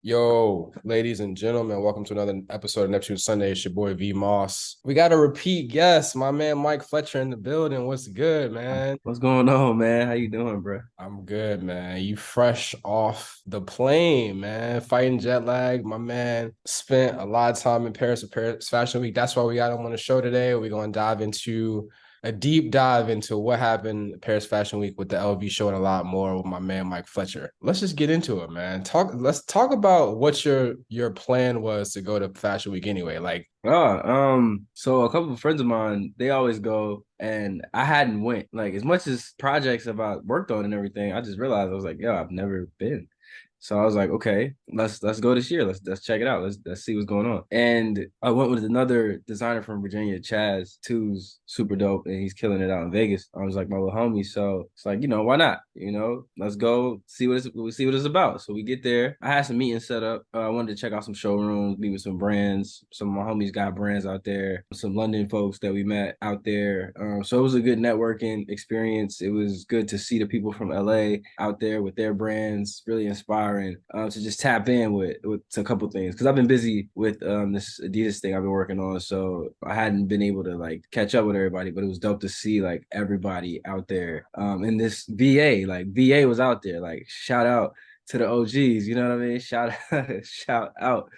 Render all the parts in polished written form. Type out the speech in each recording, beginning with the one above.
Yo, ladies and gentlemen, welcome to another episode of Neptune Sunday. It's your boy V Moss. We got a repeat guest, my man Mike Fletcher in the building. What's good, man? What's going on, man? How you doing, bro? I'm good, man. You fresh off the plane, man. Fighting jet lag. My man spent a lot of time in Paris for Paris Fashion Week. That's why we got him on the show today. We're going to dive into a deep dive into what happened Paris Fashion Week with the LV show and a lot more with my man Mike Fletcher. Let's just get into it, man. Let's talk about what your plan was to go to Fashion Week anyway. Like, So a couple of friends of mine, they always go, and I hadn't went. Like as much as projects I've worked on and everything, I just realized I was like, yo, I've never been. So I was like, okay, let's go this year. Let's check it out. Let's see what's going on. And I went with another designer from Virginia, Chaz, who's super dope, and he's killing it out in Vegas. I was like my little homie, so it's like why not? Let's go see what it's about. So we get there. I had some meetings set up. I wanted to check out some showrooms, meet with some brands. Some of my homies got brands out there. Some London folks that we met out there. So it was a good networking experience. It was good to see the people from LA out there with their brands, really inspiring to just tap in with a couple things because I've been busy with this Adidas thing I've been working on, so I hadn't been able to like catch up with everybody. But it was dope to see like everybody out there. In this VA, like VA was out there. Like shout out to the OGs, you know what I mean? Shout out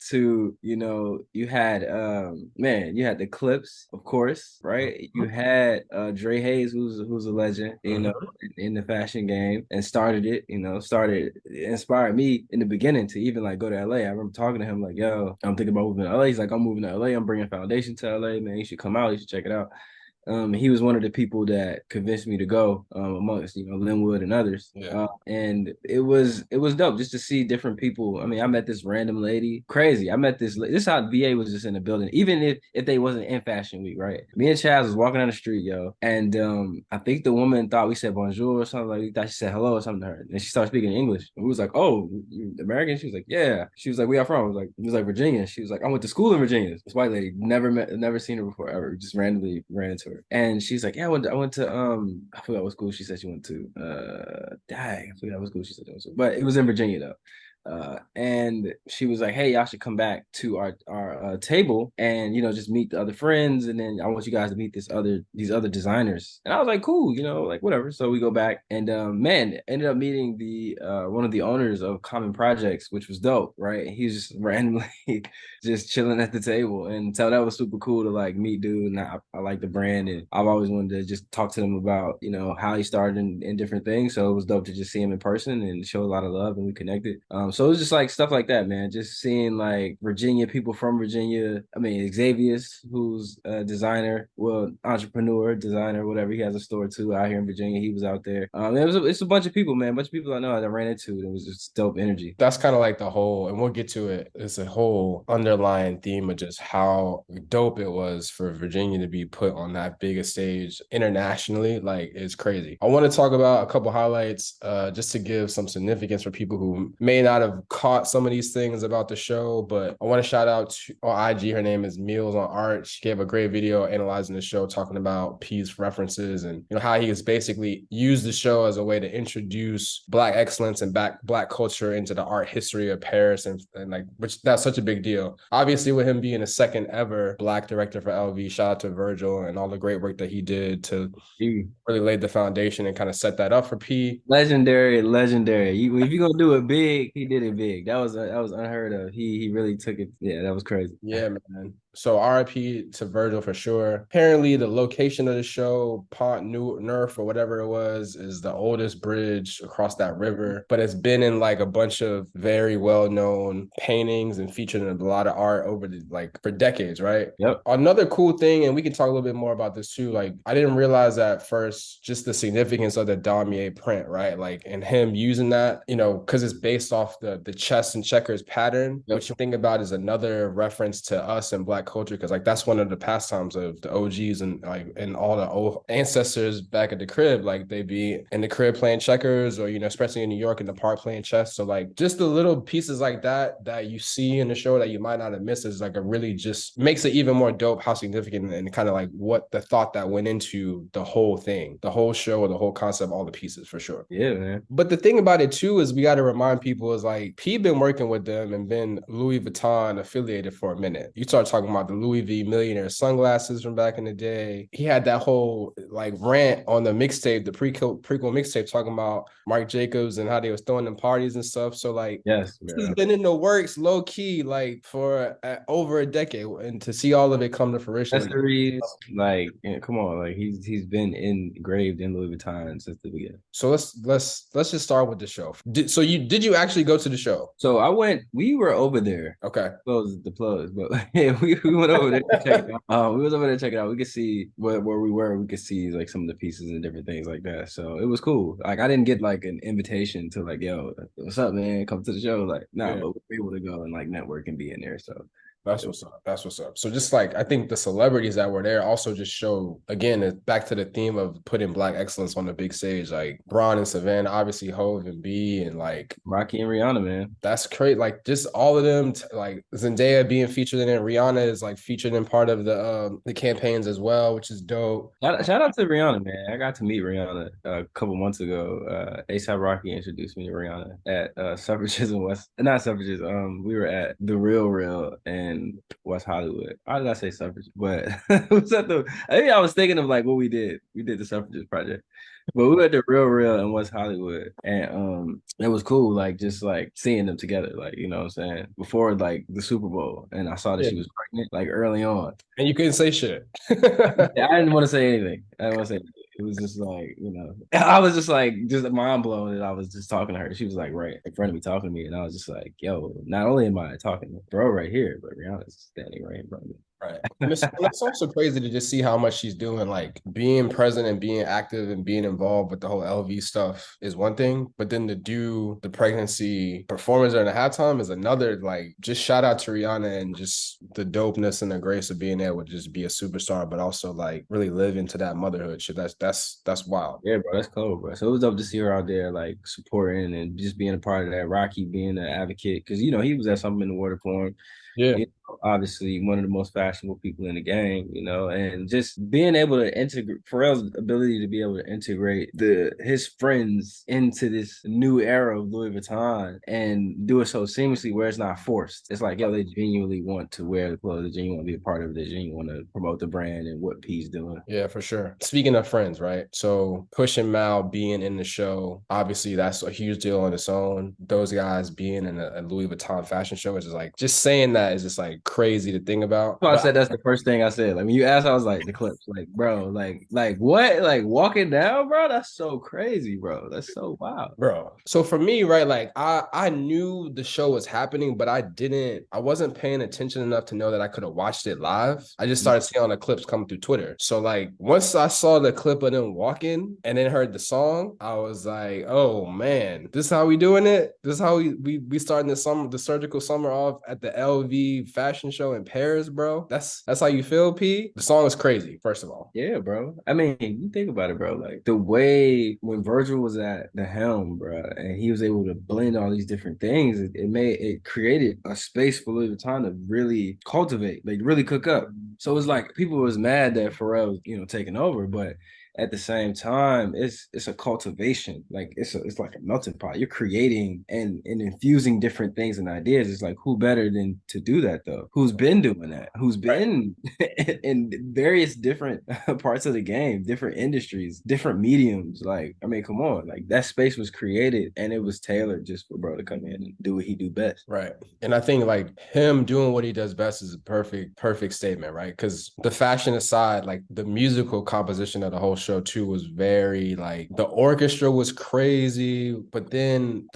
to you had you had the Clips, of course, right? You had Dre Hayes, who's a legend, mhm. in the fashion game and started it, inspired me in the beginning to even like go to LA. I remember talking to him like, yo, I'm thinking about moving to LA. He's like, I'm moving to LA, I'm bringing foundation to LA, man, you should come out, you should check it out. He was one of the people that convinced me to go, amongst Linwood and others. Yeah. And it was dope just to see different people. I mean, I met this random lady, crazy. I met this. This is how VA was just in the building, even if they wasn't in Fashion Week, right? Me and Chaz was walking down the street, yo, and I think the woman thought we said bonjour or something like. We thought she said hello or something to her, and she started speaking English. And we was like, "Oh, you American?" She was like, "Yeah." She was like, "Where y'all from?" I was like, "It was like Virginia." She was like, "I went to school in Virginia." This white lady, never seen her before ever. Just randomly ran into her, and she's like, "Yeah, I went to I forgot what school she said she went to. Dang, I forgot what school she said she went to, but it was in Virginia though." And she was like, "Hey, y'all should come back to our table and just meet the other friends, and then I want you guys to meet these other designers." And I was like, "Cool, like whatever." So we go back, and man, ended up meeting the one of the owners of Common Projects, which was dope, right? And he was just randomly just chilling at the table, and so that was super cool to like meet dude. And I like the brand, and I've always wanted to just talk to them about how he started in different things. So it was dope to just see him in person and show a lot of love, and we connected. So it was just like stuff like that, man. Just seeing like Virginia people from Virginia. I mean, Xavier's, who's a designer, well, entrepreneur, designer, whatever. He has a store too out here in Virginia. He was out there. It's a bunch of people, man. A bunch of people I know that I ran into. It was just dope energy. That's kind of like the whole, and we'll get to it. It's a whole underlying theme of just how dope it was for Virginia to be put on that big a stage internationally. Like, it's crazy. I want to talk about a couple highlights, just to give some significance for people who may not have caught some of these things about the show. But I want to shout out to on IG. Her name is Meals on Art. She gave a great video analyzing the show, talking about P's references and how he has basically used the show as a way to introduce Black excellence and Black culture into the art history of Paris, and like, which that's such a big deal. Obviously, with him being the second ever Black director for LV, shout out to Virgil and all the great work that he did to He really laid the foundation and kind of set that up for P. legendary, legendary. If you're gonna do it big, he did it big. That was unheard of. He really took it. Yeah, that was crazy. Yeah, man. So RIP to Virgil for sure. Apparently, the location of the show, Pont Neuf or whatever it was, is the oldest bridge across that river. But it's been in like a bunch of very well-known paintings and featured in a lot of art over the like for decades, right? Yep. Another cool thing, and we can talk a little bit more about this too. Like, I didn't realize at first just the significance of the damier print, right? Like, and him using that, because it's based off the chess and checkers pattern, Yep. which you think about is another reference to us and Black culture, because like that's one of the pastimes of the OGs and like and all the old ancestors back at the crib. Like they be in the crib playing checkers, or especially in New York in the park playing chess. So like just the little pieces like that you see in the show that you might not have missed is like a really just makes it even more dope how significant and kind of like what the thought that went into the whole thing, the whole show, the whole concept, all the pieces for sure. Yeah, man. But the thing about it too is we got to remind people is like P been working with them and been Louis Vuitton affiliated for a minute. You start talking about the Louis V millionaire sunglasses from back in the day. He had that whole like rant on the mixtape, the prequel mixtape, talking about Marc Jacobs and how they was throwing them parties and stuff. So like Yes, this has bro. been in the works low key like for over a decade, and to see all of it come to fruition. Accessories, like, yeah, come on, like he's been engraved in Louis Vuitton since the beginning. So let's just start with the show. Did you actually go to the show? So we were over there. Okay. Close the plugs, but yeah, we went over there to check it out. We was over there to check it out. We could see where we were. We could see like some of the pieces and different things like that. So it was cool. Like I didn't get like an invitation to like, yo, what's up, man? Come to the show. Like, nah, Yeah. but we were able to go and like network and be in there. So That's what's up. That's what's up. So just like I think the celebrities that were there also just show again back to the theme of putting Black excellence on the big stage. Like Braun and Savannah, obviously Hove and B, and like Rocky and Rihanna, man. that's great. Like just all of them, like Zendaya being featured in it. Rihanna is like featured in part of the campaigns as well, which is dope. Shout out to Rihanna, man. I got to meet Rihanna a couple months ago. ASAP Rocky introduced me to Rihanna at Suffrages in West, not Suffrages. We were at the Real Real in West Hollywood. Why did I say Suffrages? But it was at the. Maybe I was thinking of like what we did. We did the Suffrages project. But we were at the Real in West Hollywood, and it was cool, like just like seeing them together, like you know what I'm saying, before like the Super Bowl, and I saw that Yeah. she was pregnant, like early on. And you couldn't say shit. Yeah, I didn't want to say anything. I didn't want to say anything. It was just like, I was just like, just mind blown that I was just talking to her. She was like right in front of me talking to me, and I was just like, yo, not only am I talking to bro right here, but Rihanna's standing right in front of me. Right. And it's also crazy to just see how much she's doing. Like being present and being active and being involved with the whole LV stuff is one thing, but then to do the pregnancy performance during the halftime is another. Like just shout out to Rihanna and just the dopeness and the grace of being able to just be a superstar, but also like really live into that motherhood shit. That's wild. Yeah, bro, that's cool, bro. So it was dope to see her out there, like supporting and just being a part of that. Rocky being an advocate, because he was at something in the water for him. Yeah. Obviously one of the most fashionable people in the game, and just being able to integrate Pharrell's ability to be able to integrate his friends into this new era of Louis Vuitton and do it so seamlessly where it's not forced. It's like, yo, they genuinely want to wear the clothes, they genuinely want to be a part of it, they genuinely want to promote the brand and what P's doing. Yeah, for sure. Speaking of friends, right? So Push and Mal being in the show, obviously that's a huge deal on its own. Those guys being in a Louis Vuitton fashion show is just like, just saying that is just like crazy to think about. So I But said that's the first thing I said. Like when you asked, I was like the clips, like bro, like what, like walking down, bro. That's so crazy, bro. That's so wild, bro, so for me, right, like I knew the show was happening, but I wasn't paying attention enough to know that I could have watched it live. I just started seeing all the clips coming through Twitter. So like once I saw the clip of them walking and then heard the song, I was like, oh man, this is how we doing it. This is how we starting the surgical summer off at the LV fashion show in Paris, bro. That's how you feel, P. The song is crazy, first of all. Yeah, bro. I mean, you think about it, bro. Like the way when Virgil was at the helm, bro, and he was able to blend all these different things, it created a space for Louis Vuitton to really cultivate, like really cook up. So it's like people was mad that Pharrell was, taking over, but at the same time, it's a cultivation. Like it's like a melting pot. You're creating and infusing different things and ideas. It's like who better than to do that though? Who's been doing that? Who's been in various different parts of the game, different industries, different mediums. Like, I mean, come on. Like that space was created and it was tailored just for bro to come in and do what he do best. Right. And I think like him doing what he does best is a perfect statement, right? Because the fashion aside, like the musical composition of the whole show too was very like the orchestra was crazy, but then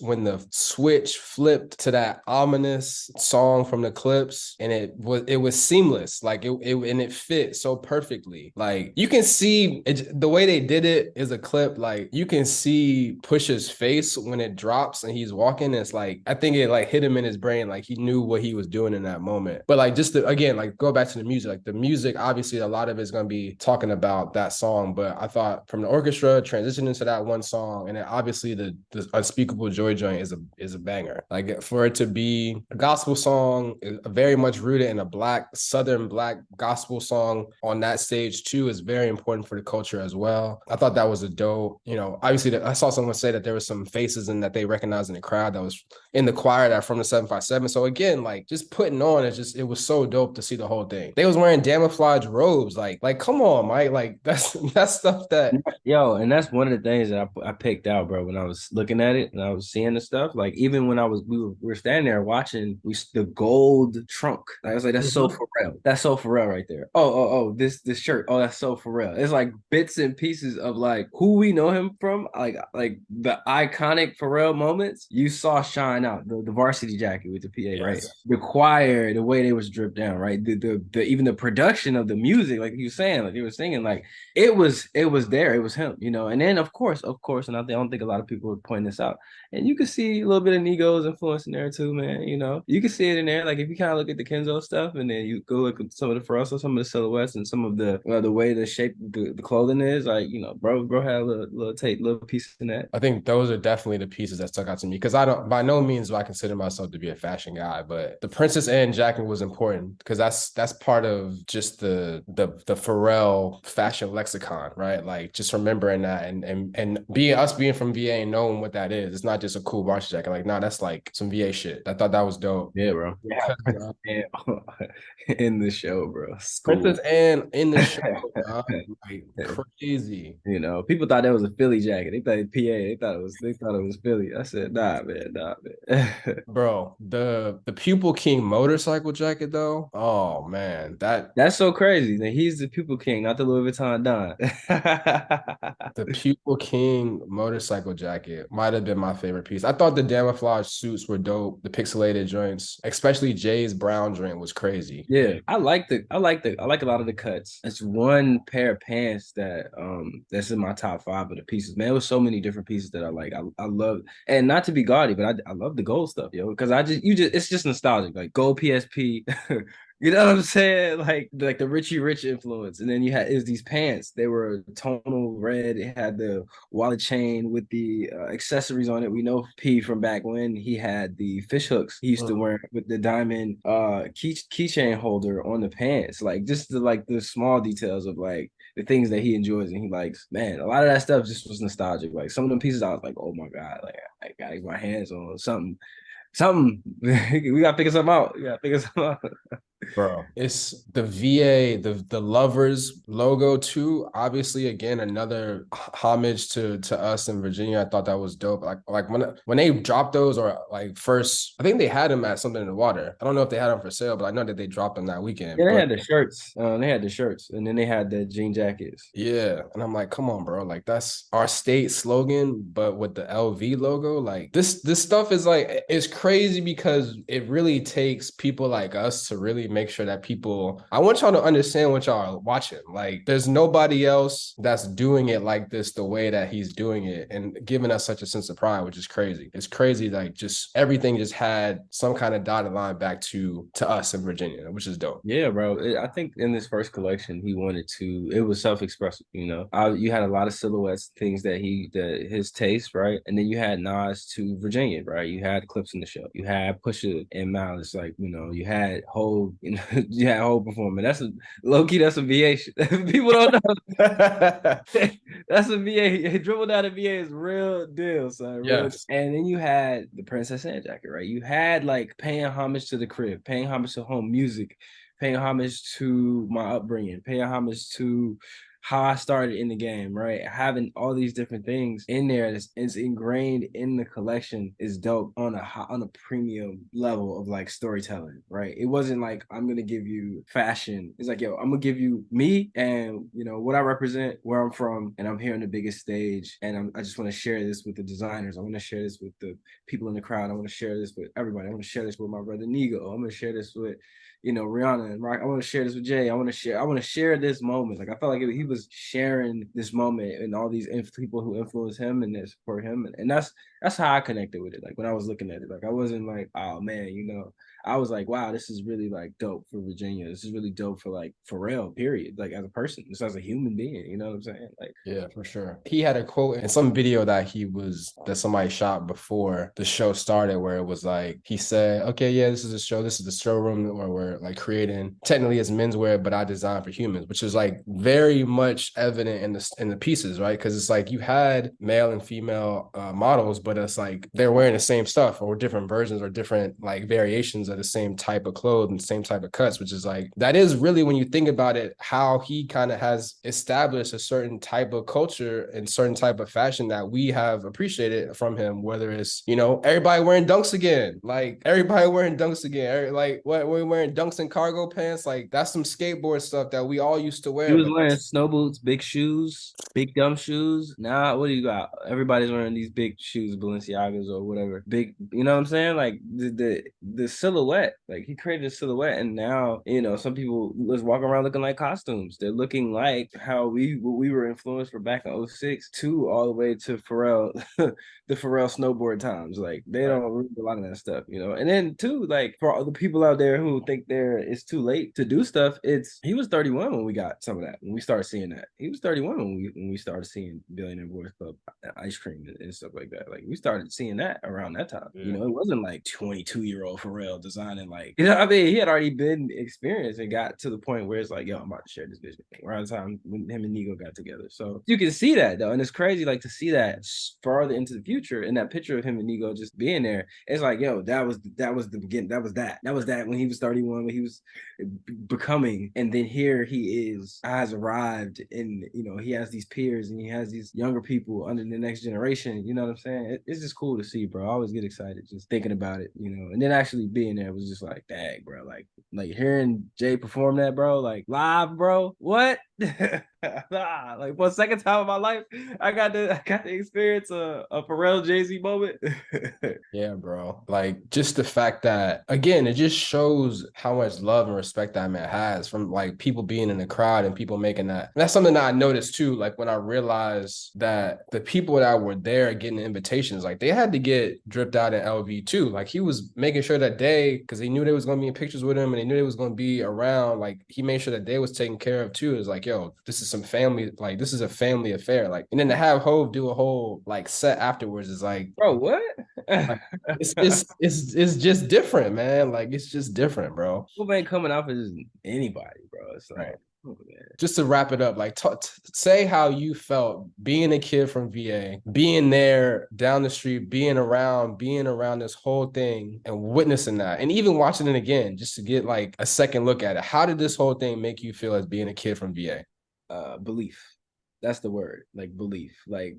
when the switch flipped to that ominous song from the clips, and it was seamless, like it fit so perfectly. Like you can see it, the way they did it is a clip. Like you can see Push's face when it drops and he's walking. It's like I think it like hit him in his brain, like he knew what he was doing in that moment. But like just again, like go back to the music. Like the music, obviously, a lot of it's gonna be talking about that song, but I thought from the orchestra transitioning to that one song, and then obviously the Unspeakable Joy joint is a banger. Like for it to be a gospel song, very much rooted in a black Southern black gospel song on that stage too, is very important for the culture as well. I thought that was a dope. Obviously, I saw someone say that there was some faces and that they recognized in the crowd that was in the choir that from the 757. So again, like just putting on it was so dope to see the whole thing. They was wearing camouflage robes. Like come on, Mike. Like that's stuff that Yo, and that's one of the things that I picked out, bro, when I was looking at it and I was seeing the stuff. Like even when we were standing there watching the gold trunk. I was like, that's so Mhm. Pharrell. That's so Pharrell right there. Oh, this shirt. Oh, that's so Pharrell. It's like bits and pieces of like who we know him from, like the iconic Pharrell moments. You saw shine out the varsity jacket with the PA, right? Yes. The choir, the way they was dripped down, right? The even the production of the music, like you were saying, like you were singing, like it was there, it was him, and then of course, and I don't think a lot of people would point this out, and you could see a little bit of Nigo's influence in there too, man. You can see it in there, like if you kind of look at the Kenzo stuff and then you go look at some of the Pharrell, some of the silhouettes and some of the way the shape the clothing is, like bro had a little piece in that. I think those are definitely the pieces that stuck out to me because I don't, by no means do I consider myself to be a fashion guy, but the Princess Anne jacket was important because that's part of just the Pharrell fashion lexicon, right? Like just remembering that and being from VA and knowing what that is. It's not just a cool varsity jacket. Like, nah, that's like some VA shit. I thought that was dope. Yeah, bro. Yeah, 'Cause, Princess Anne in the show, bro. School. Princess Anne in the show, like crazy. People thought that was a Philly jacket. They thought it PA. They thought it was Philly. I said, nah, man. Bro, the Pupil King motorcycle jacket though. Oh man, that That's so crazy. That he's the people king, not the Louis Vuitton Don. the Pupil King motorcycle jacket might have been my favorite piece. I thought the camouflage suits were dope. The pixelated joints, especially Jay's brown joint, was crazy. Yeah, I like a lot of the cuts. It's one pair of pants that's in my top five of the pieces. Man, it was so many different pieces that I like. I love, and not to be gaudy, but I love the gold stuff, yo, because it's just nostalgic, like gold PSP. You know what I'm saying? Like the Richie Rich influence. And then you had is these pants. They were tonal red. It had the wallet chain with the accessories on it. We know P from back when he had the fish hooks he used to wear with the diamond keychain holder on the pants. Like just the small details of like the things that he enjoys and he likes. Man, a lot of that stuff just was nostalgic. Like some of them pieces I was like, oh my God, like I gotta get my hands on something. Something we gotta figure something out. We gotta figure something out. Bro, it's the VA, the lovers logo too. Obviously, again, another homage to us in Virginia. I thought that was dope. Like when they dropped those, or like first, I think they had them at something in the water. I don't know if they had them for sale, but I know that they dropped them that weekend. Yeah, they But had the shirts. They had the shirts, and then they had the jean jackets. yeah, and I'm like, come on, bro. Like that's our state slogan, but with the LV logo. Like this stuff is like it's crazy because it really takes people like us to really make sure that people. I want y'all to understand what y'all are watching. Like there's nobody else that's doing it like this the way that he's doing it and giving us such a sense of pride, which is crazy. It's crazy, like just everything just had some kind of dotted line back to us in Virginia, which is dope. Yeah, bro. I think in this first collection, he wanted to. It was self-expressive. You had a lot of silhouettes, things that his taste, right? And then you had nods to Virginia, right? You had clips in the show. You had Pusha and Malice, like you had whole, you had whole performing. That's a low key. That's a VA. People don't know. That's a VA. Dribble down a VA is real deal, son. Real. Yes. And then you had the Princess Anne jacket, right? You had like paying homage to the crib, paying homage to home music, paying homage to my upbringing, paying homage to how I started in the game, right? Having all these different things in there that's is ingrained in the collection is dope on a premium level of like storytelling, right? It wasn't like I'm gonna give you fashion. It's like, yo, I'm gonna give you me and what I represent, where I'm from, and I'm here on the biggest stage, and I just want to share this with the designers. I want to share this with the people in the crowd. I want to share this with everybody. I want to share this with my brother Nigo. I'm gonna share this with Rihanna and Rock. I want to share this with Jay. I want to share this moment. Like I felt like was sharing this moment and all these people who influence him and that support him, and that's how I connected with it. Like when I was looking at it, like I wasn't like, oh man, I was like, wow, this is really like dope for Virginia. This is really dope for like Pharrell, period. Like as a person, just as a human being, you know what I'm saying? Like, Yeah, for sure. He had a quote in some video that somebody shot before the show started where it was like he said, "Okay, yeah, this is a show. This is the showroom where we're like creating. Technically, it's menswear, but I designed for humans," which is like very much evident in the pieces, right? Because it's like you had male and female models, but it's like they're wearing the same stuff or different versions or different like variations of the same type of clothes and same type of cuts, which is like that is really when you think about it, how he kind of has established a certain type of culture and certain type of fashion that we have appreciated from him, whether it's, everybody wearing dunks again, like everybody wearing dunks again, like what we're wearing dunks and cargo pants, like that's some skateboard stuff that we all used to he wear, was but wearing snow boots, big shoes, big dumb shoes. Now, what do you got? Everybody's wearing these big shoes, Balenciagas or whatever. Big, you know what I'm saying? Like the silhouette. Like he created a silhouette, and now some people was walking around looking like costumes. They're looking like how we were influenced for back in '06 to all the way to Pharrell, the Pharrell snowboard times. Like they right. don't read a lot of that stuff. And then too, like for all the people out there who think it's too late to do stuff, he was 31 when we got some of that. When we started seeing that, he was 31 when we started seeing Billionaire Boys Club ice cream and stuff like that. Like we started seeing that around that time. Yeah. It wasn't like 22-year-old Pharrell designing like I mean he had already been experienced and got to the point where it's like, yo, I'm about to share this vision around the time when him and Nigo got together. So you can see that though, and it's crazy like to see that farther into the future and that picture of him and Nigo just being there. It's like, yo, that was the beginning. That was that when he was 31, when he was becoming, and then here he has arrived, and he has these peers and he has these younger people under the next generation. You know what I'm saying? It's just cool to see, bro. I always get excited just thinking about it, and then actually being there was just like, dang, bro, like hearing Jay perform that, bro, like live, bro. What? Like for a second time in my life, I got to experience a Pharrell Jay-Z moment. Yeah, bro. Like just the fact that again, it just shows how much love and respect that man has from like people being in the crowd and people making that. And that's something that I noticed too. Like when I realized that the people that were there getting invitations, like they had to get dripped out in LV too. Like he was making sure that because he knew they was gonna be in pictures with him and they knew they was gonna be around. Like he made sure that they was taken care of too. It's like, yo, this is some family, like this is a family affair. Like, and then to have Hove do a whole like set afterwards is like, Bro, what? like it's just different, man. Like it's just different, bro. People ain't coming out for just anybody, bro. It's Right. like, oh, man. Just to wrap it up, like say how you felt being a kid from VA, being there down the street, being around this whole thing and witnessing that, and even watching it again just to get like a second look at it. How did this whole thing make you feel as being a kid from VA? Belief. That's the word. Like belief. Like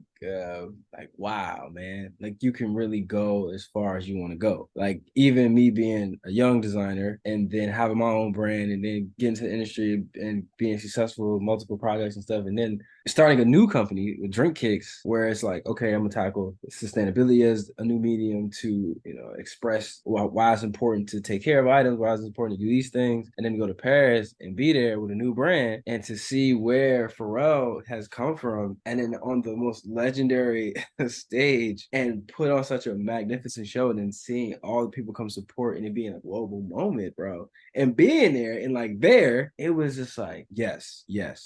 wow, man. Like you can really go as far as you want to go. Like even me being a young designer and then having my own brand and then getting to the industry and being successful with multiple projects and stuff, and then starting a new company with Drink Kicks, where it's like, okay, I'm gonna tackle sustainability as a new medium to express why it's important to take care of items, why it's important to do these things, and then go to Paris and be there with a new brand and to see where Pharrell has come from, and then on the most legendary stage and put on such a magnificent show, and then seeing all the people come support and it being a global moment, bro, and being there and like there, it was just like, yes,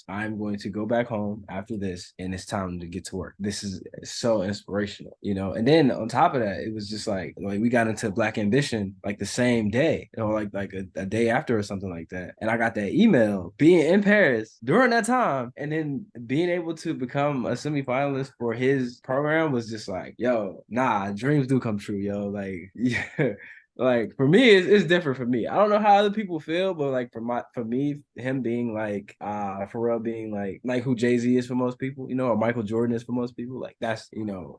I'm going to go back home after this and it's time to get to work. This is so inspirational. And then on top of that, it was just like we got into Black Ambition like the same day, like a day after or something like that. And I got that email being in Paris during that time, and then being able to become a semifinalist for his program was just like, yo, nah, dreams do come true, yo. Like, yeah. Like for me, it's different for me. I don't know how other people feel, but like for me, him being like Pharrell being like who Jay-Z is for most people, or Michael Jordan is for most people, like that's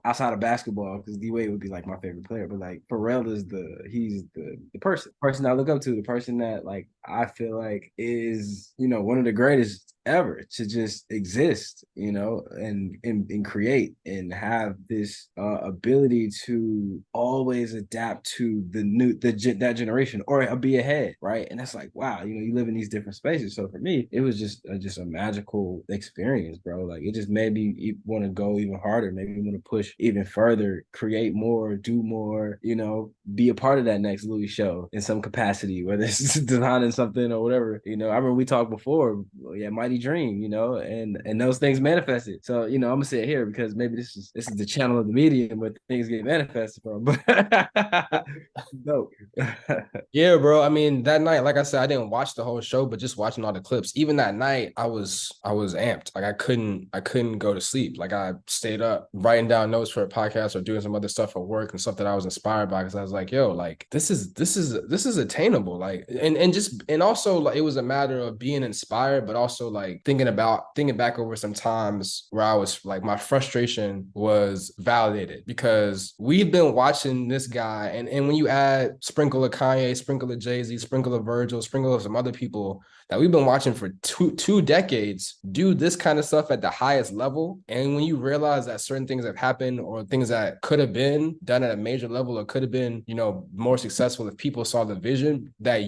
outside of basketball, because D-Wade would be like my favorite player, but like Pharrell is he's the person I look up to, the person that like I feel like is one of the greatest ever to just exist, and create and have this ability to always adapt to that generation or be ahead, right? And that's like, wow, you live in these different spaces. So for me, it was just a magical experience, bro. Like it just made me want to go even harder, maybe want to push even further, create more, do more, be a part of that next Louis show in some capacity, whether it's designing something or whatever. I remember we talked before, yeah, Mighty Dream, and those things manifested. So, I'm gonna say it here because maybe this is the channel of the medium where things get manifested from. But no. Yeah, bro. I mean, that night, like I said, I didn't watch the whole show, but just watching all the clips, even that night, I was amped. Like I couldn't go to sleep. Like I stayed up writing down notes for a podcast or doing some other stuff for work and stuff that I was inspired by because I was like, yo, like this is attainable. Like and also like it was a matter of being inspired, but also like thinking back over some times where I was like my frustration was validated because we've been watching this guy and when you add sprinkle of Kanye, sprinkle of Jay-Z, sprinkle of Virgil, sprinkle of some other people that we've been watching for two decades do this kind of stuff at the highest level. And when you realize that certain things have happened or things that could have been done at a major level or could have been, more successful if people saw the vision that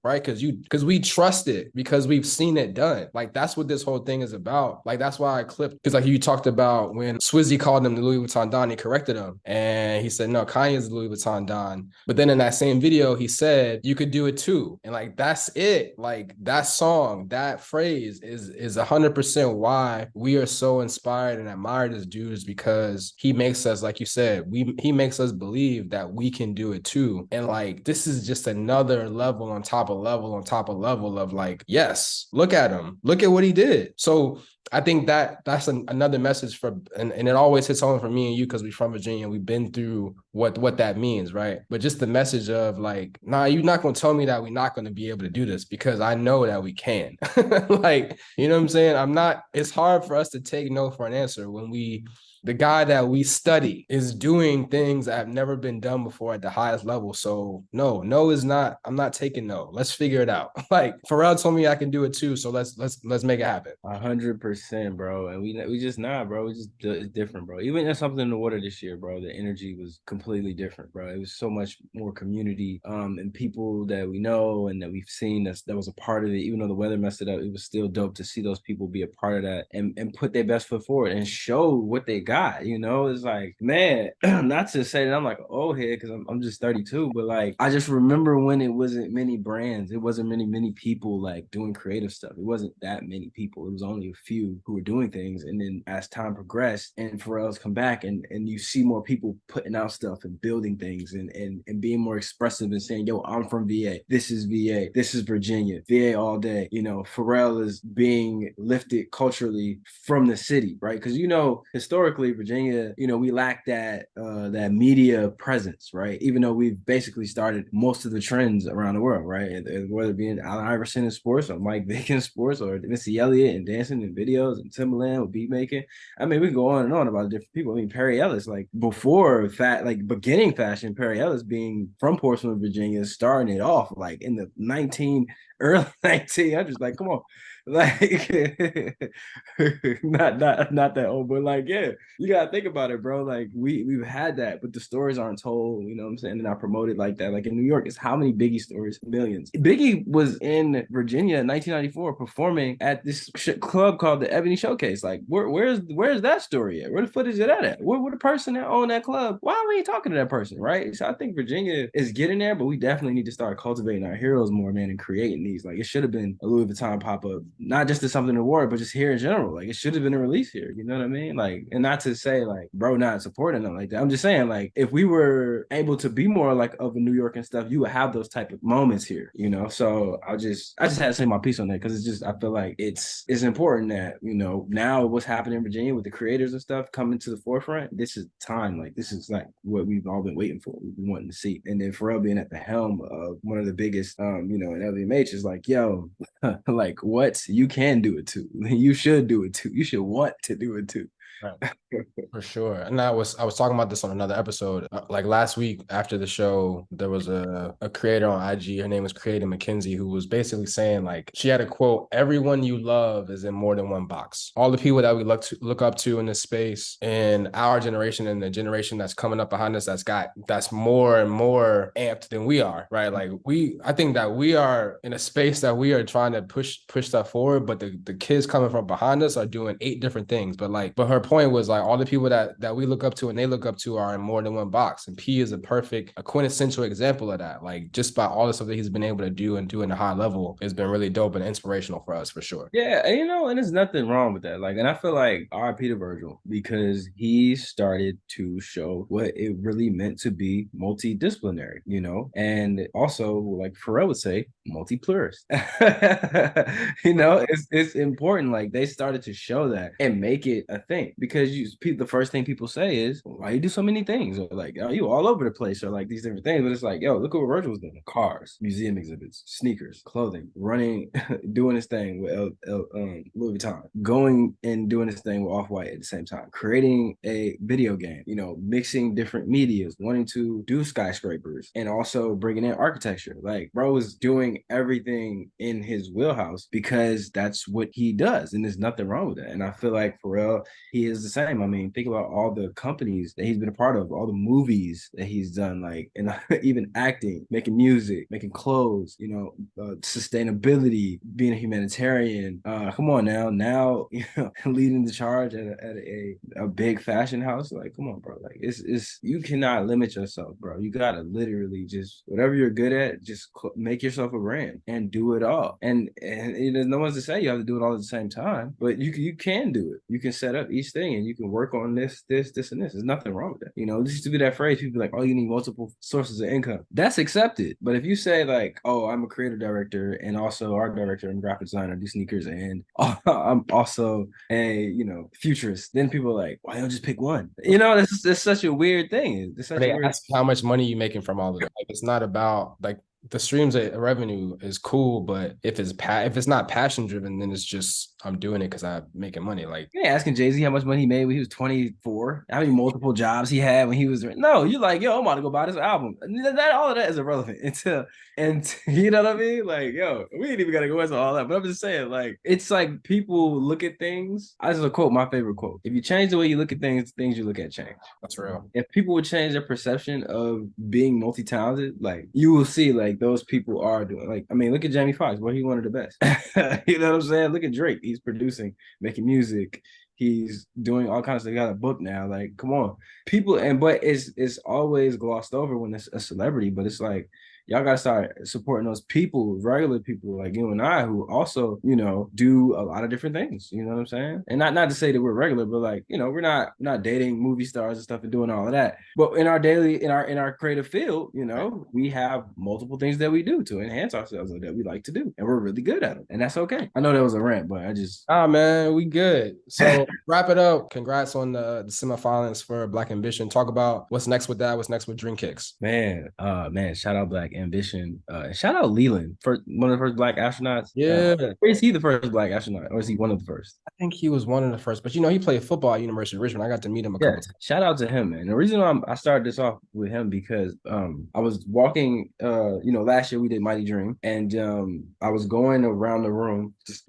right? Because we trust it because we've seen it done. Like that's what this whole thing is about. Like that's why I clipped because like you talked about when Swizzy called him the Louis Vuitton Don, he corrected him and he said, no, Kanye is the Louis Vuitton Don. But then in that same video, he said, you could do it too. And like that's it. Like that song, that phrase is 100% why we are so inspired and admire this dude is because he makes us, like you said, he makes us believe that we can do it too. And like this is just another level on top of level on top of level of like, yes, look at him. Look at what he did. So I think that's another message and it always hits home for me and you because we're from Virginia. We've been through what that means, right? But just the message of like, nah, you're not going to tell me that we're not going to be able to do this because I know that we can. Like, you know what I'm saying? It's hard for us to take no for an answer when the guy that we study is doing things that have never been done before at the highest level. So no is not, I'm not taking no. Let's figure it out. Like Pharrell told me I can do it too. So let's make it happen. 100%, bro. And we just not, bro. It's different, bro. Even there's something in the water this year, bro. The energy was completely different, bro. It was so much more community, and people that we know and that we've seen that was a part of it. Even though the weather messed it up, it was still dope to see those people be a part of that and put their best foot forward and show what they got. It's like, man, not to say that I'm like an old head because I'm just 32, but like I just remember when it wasn't many brands, it wasn't many people like doing creative stuff. It wasn't that many people. It was only a few who were doing things. And then as time progressed and Pharrell's come back and you see more people putting out stuff and building things and being more expressive and saying, yo, I'm from VA. This is VA. This is Virginia. VA all day. Pharrell is being lifted culturally from the city, right? Because historically Virginia, we lack that media presence, right? Even though we've basically started most of the trends around the world, right? Whether it be Allen Iverson in sports or Mike Vick in sports or Missy Elliott and dancing in videos and Timbaland with beat making. I mean, we can go on and on about different people. I mean, Perry Ellis, like before beginning fashion, Perry Ellis being from Portsmouth, Virginia, starting it off like in the early 1900s. Like, come on. Like not that old, but like, yeah, you gotta think about it, bro. Like we've had that, but the stories aren't told, you know what I'm saying? They're not promoted like that. Like in New York, it's how many Biggie stories? Millions. Biggie was in Virginia in 1994 performing at this club called the Ebony Showcase. Like, where's that story at? Where the footage of that at? Where the person that owned that club? Why are we talking to that person, right? So I think Virginia is getting there, but we definitely need to start cultivating our heroes more, man, and creating these. Like, it should have been a Louis Vuitton pop-up, not just to something award, but just here in general. Like, it should have been a release here. You know what I mean? Like, and not to say like, bro, not supporting them like that. I'm just saying, like, if we were able to be more like of a New York and stuff, you would have those type of moments here, you know? So I just had to say my piece on that because it's just, I feel like it's important that, you know, now what's happening in Virginia with the creators and stuff coming to the forefront, this is time. Like, this is like what we've all been waiting for. We've been wanting to see. And then Pharrell being at the helm of one of the biggest, you know, in LVMH is like, yo, like, what? You can do it too. You should do it too. You should want to do it too. Right. For sure. And I was talking about this on another episode. Like last week after the show, there was a creator on IG. Her name was Creator McKinsey, who was basically saying like she had a quote, everyone you love is in more than one box. All the people that we look up to in this space in our generation and the generation that's coming up behind us that's more and more amped than we are, right? Like I think that we are in a space that we are trying to push stuff forward, but the kids coming from behind us are doing eight different things. But her point was like all the people that we look up to and they look up to are in more than one box. And P is a quintessential example of that. Like just by all the stuff that he's been able to do and do in a high level has been really dope and inspirational for us for sure. Yeah, and, and there's nothing wrong with that. Like, and I feel like R.I.P. to Virgil because he started to show what it really meant to be multidisciplinary, and also, like Pharrell would say, multi-plurist. It's important. Like they started to show that and make it a thing because the first thing people say is, "Why you do so many things?" Or like, "Are you all over the place?" Or like these different things. But it's like, yo, look at what Virgil was doing: cars, museum exhibits, sneakers, clothing, running, doing his thing with Louis Vuitton, going and doing his thing with Off White at the same time, creating a video game, mixing different medias, wanting to do skyscrapers and also bringing in architecture. Like, bro was doing everything in his wheelhouse because that's what he does, and there's nothing wrong with that. And I feel like Pharrell, he is the same. I mean, think about all the companies that he's been a part of, all the movies that he's done, like, and even acting, making music, making clothes, sustainability, being a humanitarian. Come on now, leading the charge at a big fashion house. Like, come on, bro. Like, it's you cannot limit yourself, bro. You gotta literally just whatever you're good at, just make yourself a brand and do it all. And there's no one's to say you have to do it all at the same time, but you can do it. You can set up each thing and you can work on this, and this. There's nothing wrong with that. This used to be that phrase. People be like, "Oh, you need multiple sources of income." That's accepted. But if you say like, "Oh, I'm a creative director and also art director and graphic designer, do sneakers, and I'm also a futurist," then people are like, "Why don't you just pick one?" That's such a weird thing. It's Or such a they weird. ask how much money you making from all of it. Like it's not about like the streams of revenue is cool, but if it's not passion driven, then it's just I'm doing it because I'm making money. Like You ain't asking Jay-Z how much money he made when he was 24, how many multiple jobs he had when he was no, you're like, yo, I'm about to go buy this album. That all of that is irrelevant until and you know what I mean? Like, yo, we ain't even gotta go into all that. But I'm just saying, like, it's like people look at things. I just quote my favorite quote. If you change the way you look at things, things you look at change. that's real. If people would change their perception of being multi-talented, like you will see like those people are doing like I mean, look at Jamie Foxx, well, he one of the best. You know what I'm saying? Look at Drake. He's producing, making music. He's doing all kinds of he got a book now. Like, come on. People but it's always glossed over when it's a celebrity, but it's like y'all gotta start supporting those people, regular people like you and I, who also, do a lot of different things. You know what I'm saying? And not to say that we're regular, but like, we're not dating movie stars and stuff and doing all of that. But in our daily, in our creative field, we have multiple things that we do to enhance ourselves that we like to do, and we're really good at them, and that's okay. I know that was a rant, but I just Ah man, we good. So wrap it up. Congrats on the semifinals for Black Ambition. Talk about what's next with that. What's next with Dream Kicks. man, shout out Black Ambition. Shout out Leland for one of the first Black astronauts. Yeah, Is he the first Black astronaut, or is he one of the first? I think he was one of the first, but he played football at University of Richmond. I got to meet him a Yeah, couple times. shout out to him, man. The reason I started this off with him because I was walking last year we did Mighty Dream and I was going around the room just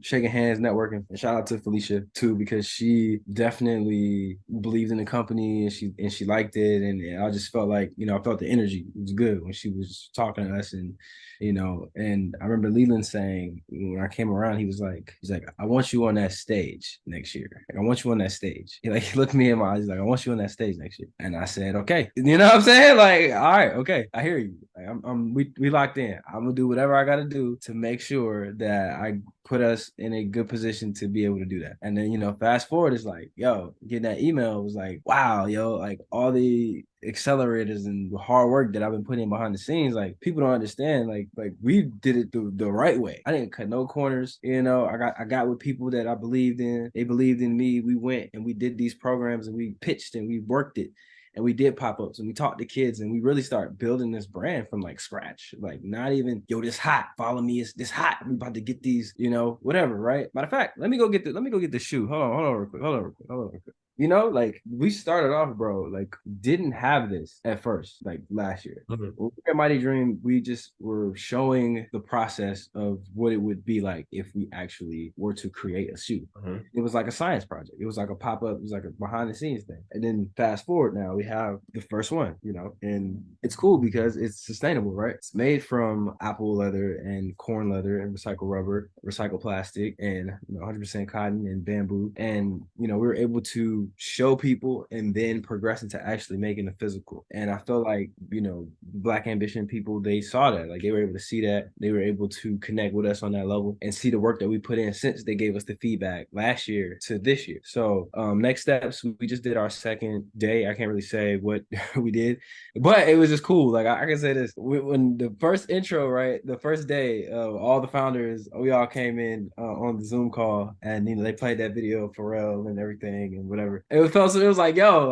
shaking hands, networking. And shout out to Felicia too because she definitely believed in the company and she liked it and I just felt like I felt the energy. It was good when she was talking to us and I remember Leland saying when I came around he's like I want you on that stage next year. Like, I want you on that stage. He looked me in my eyes. He's like, I want you on that stage next year. And I said, okay. You know what I'm saying? Like, all right, okay. I hear you. Like, we locked in. I'm gonna do whatever I gotta do to make sure that I put us in a good position to be able to do that. And then, fast forward, it's like, yo, getting that email was like, wow, yo, like all the accelerators and the hard work that I've been putting in behind the scenes, like people don't understand. Like we did it the right way. I didn't cut no corners. I got with people that I believed in. They believed in me. We went and we did these programs and we pitched and we worked it. and we did pop-ups and we talked to kids and we really start building this brand from like scratch. Like not even, yo, this hot, follow me, it's this hot. We about to get these, whatever, right? Matter of fact, let me go get the shoe. Hold on real quick. Hold on real quick. Like we started off, bro, like didn't have this at first, like last year. Mhm. When we were at Mighty Dream, we just were showing the process of what it would be like if we actually were to create a shoe. Mhm. It was like a science project. It was like a pop-up, it was like a behind the scenes thing. And then fast forward now, we have the first one, and it's cool because it's sustainable, right? It's made from apple leather and corn leather and recycled rubber, recycled plastic, and 100% cotton and bamboo. And we were able to show people and then progress into actually making the physical. And I feel like, Black Ambition people, they saw that. Like they were able to see that. They were able to connect with us on that level and see the work that we put in since they gave us the feedback last year to this year. So next steps, we just did our second day. I can't really say what we did, but it was just cool. Like I can say this. When the first intro, right, the first day, all the founders, we all came in on the Zoom call, and they played that video of Pharrell and everything and whatever. It was like, yo,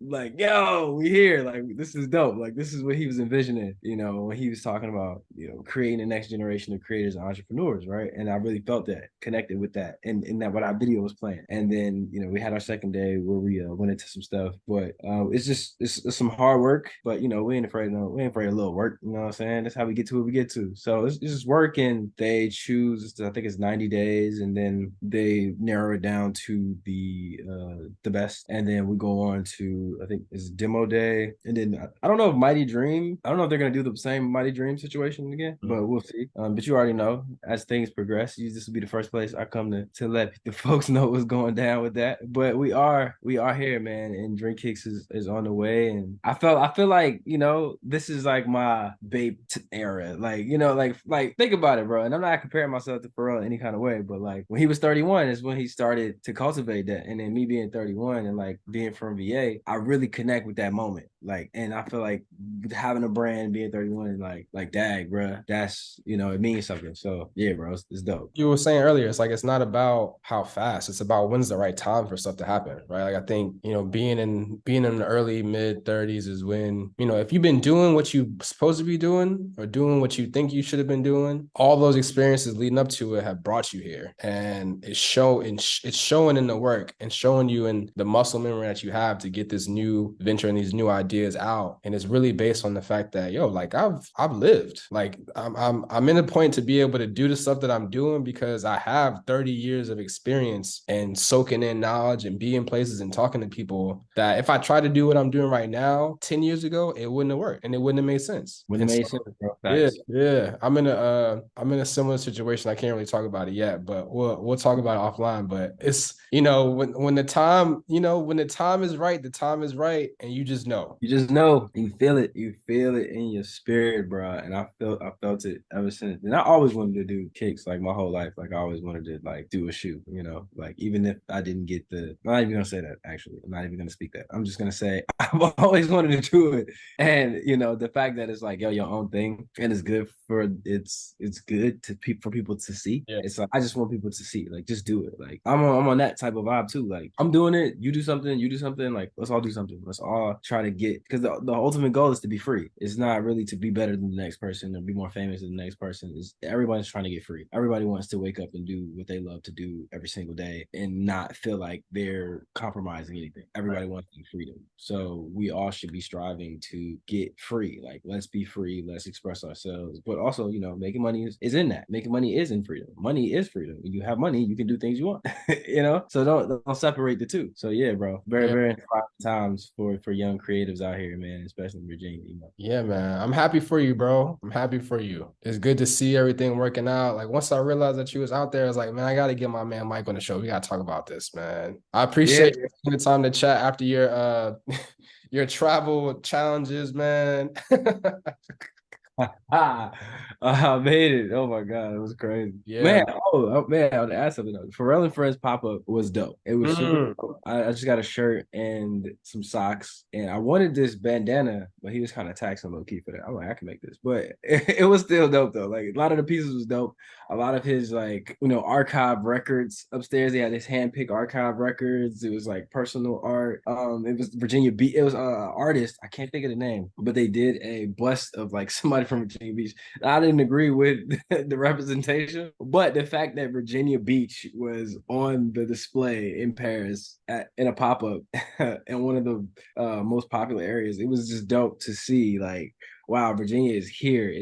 like yo, we here, like this is dope, like this is what he was envisioning, when he was talking about creating the next generation of creators and entrepreneurs, right? And I really felt that, connected with that, and in that what our video was playing. And then we had our second day where we went into some stuff, but it's some hard work, but we ain't afraid of a little work, you know what I'm saying? That's how we get to what we get to. So it's just work, and they choose, I think it's 90 days, and then they narrow it down to the best, and then we go on to, I think it's demo day. And then I don't know if Mighty Dream, I don't know if they're going to do the same Mighty Dream situation again, but we'll see. But you already know, as things progress, this will be the first place I come to let the folks know what's going down with that. But we are here, man, and Drink Kicks is on the way. And I feel like, this is like my babe era. Like, like think about it, bro. And I'm not comparing myself to Pharrell in any kind of way, but like when he was 31 is when he started to cultivate that. And then me being 31 and like being from VA, I really connect with that moment. Like, and I feel like having a brand, being 31, and like dag, bro, that's it means something. So yeah, bro, it's dope. You were saying earlier, it's like it's not about how fast, it's about when's the right time for stuff to happen, right? Like I think, being in the early mid 30s is when, if you've been doing what you're supposed to be doing or doing what you think you should have been doing, all those experiences leading up to it have brought you here. And it's showing in the work and showing you in the muscle memory that you have to get this new venture and these new ideas out. And it's really based on the fact that, like I've lived, like I'm in a point to be able to do the stuff that I'm doing because I have 30 years of experience and soaking in knowledge and being places and talking to people that if I tried to do what I'm doing right now 10 years ago, it wouldn't have worked and it wouldn't have made sense. When it And made so, sense, bro. yeah, Facts. yeah. I'm in a similar situation. I can't really talk about it yet, but we'll talk about it offline. But it's when the time, when the time is right, the time is right, and you just know. You just know, you feel it in your spirit, bro. And I felt it ever since. And I always wanted to do kicks like my whole life. Like I always wanted to like do a shoe, like even if I didn't get I'm not even gonna say that actually. I'm not even gonna speak that. I'm just gonna say I've always wanted to do it. And the fact that it's like, yo, your own thing and it's good it's good to for people to see. Yeah. It's like I just want people to see, like just do it. Like I'm on that type of vibe too. Like I'm doing it, you do something, like let's all do something. Let's all try to get, because the ultimate goal is to be free. It's not really to be better than the next person or be more famous than the next person. Is everybody's trying to get free. Everybody wants to wake up and do what they love to do every single day and not feel like they're compromising anything. Everybody wants freedom. So we all should be striving to get free. Like let's be free, let's express ourselves. But also, making money is in that. Making money is in freedom. Money is freedom. When you have money, you can do things you want. So don't separate the two. So yeah, bro. Very, Yeah. very inspiring times for young creatives out here, man, especially in Virginia. Yeah, man. I'm happy for you, bro. I'm happy for you. It's good to see everything working out. Like once I realized that you was out there, I was like, man, I gotta get my man Mike on the show. We gotta talk about this, man. I Yeah. appreciate you taking the time to chat after your your travel challenges, man. I made it. Oh my God, it was crazy. Yeah. Man, man, I would ask something else. Pharrell and Friends pop-up was dope. It was super Mm. dope. I just got a shirt and some socks, and I wanted this bandana, but he was kind of taxing low key for that. I'm like, I can make this, but it was still dope though. Like a lot of the pieces was dope. A lot of his like, archive records upstairs. He had his hand-picked archive records. It was like personal art. It was Virginia Beach. It was artist. I can't think of the name, but they did a bust of like somebody from Virginia Beach. I didn't agree with the representation, but the fact that Virginia Beach was on the display in Paris in a pop up in one of the most popular areas, it was just dope to see. Like, wow, Virginia is here.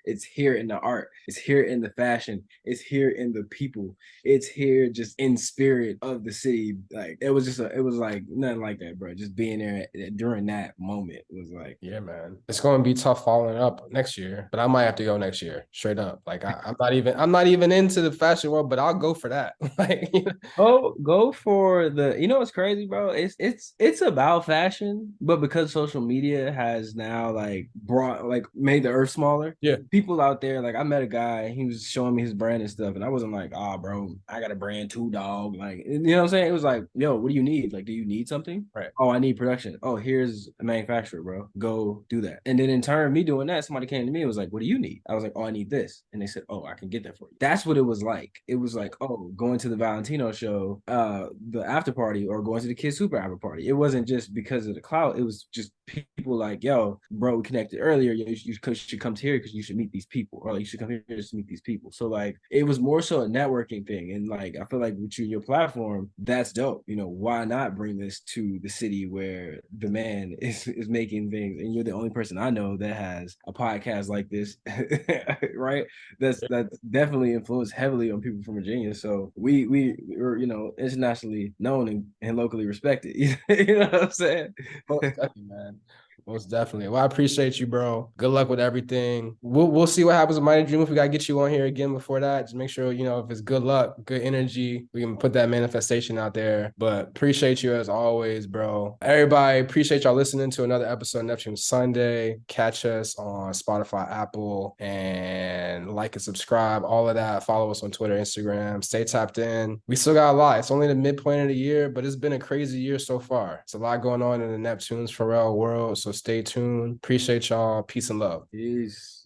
It's here in the art. It's here in the fashion. It's here in the people. It's here just in spirit of the city. Like it was like nothing like that, bro. Just being there during that moment was like, Yeah, man. It's going to be tough following up next year, but I might have to go next year, straight up. Like I'm not even into the fashion world, but I'll go for that. Like, go for the, what's crazy, bro? It's about fashion, but because social media has now like brought like made the earth smaller, yeah, people out there, like I met a guy, he was showing me his brand and stuff, and I wasn't like, oh bro, I got a brand too, dog. Like, you know what I'm saying? It was like, yo, what do you need? Like, do you need something? right. Oh, I need production. Oh, here's a manufacturer, bro. Go do that. And then in turn, me doing that, somebody came to me and was like, what do you need? I was like, oh, I need this. And they said, oh, I can get that for you. That's what it was like. It was like, oh, going to the Valentino show, the after party, or going to the Kids Super after party. It wasn't just because of the clout. It was just people like, yo, bro, we connected earlier. You should come here because you should meet these people, or like you should come here to meet these people. So like it was more so a networking thing. And like I feel like with your platform, that's dope. Why not bring this to the city where the man is making things, and you're the only person I know that has a podcast like this, right? That's definitely influenced heavily on people from Virginia. So we're internationally known and locally respected. You know what I'm saying? Most definitely, man. Most definitely. Well, I appreciate you, bro. Good luck with everything. We'll see what happens with Mighty Dream if we gotta get you on here again before that. Just make sure, if it's good luck, good energy, we can put that manifestation out there. But appreciate you as always, bro. Everybody, appreciate y'all listening to another episode of Neptune Sunday. Catch us on Spotify, Apple, and like and subscribe, all of that. Follow us on Twitter, Instagram. Stay tapped in. We still got a lot. It's only the midpoint of the year, but it's been a crazy year so far. It's a lot going on in the Neptunes Pharrell world. So stay tuned. Appreciate y'all. Peace and love. Peace.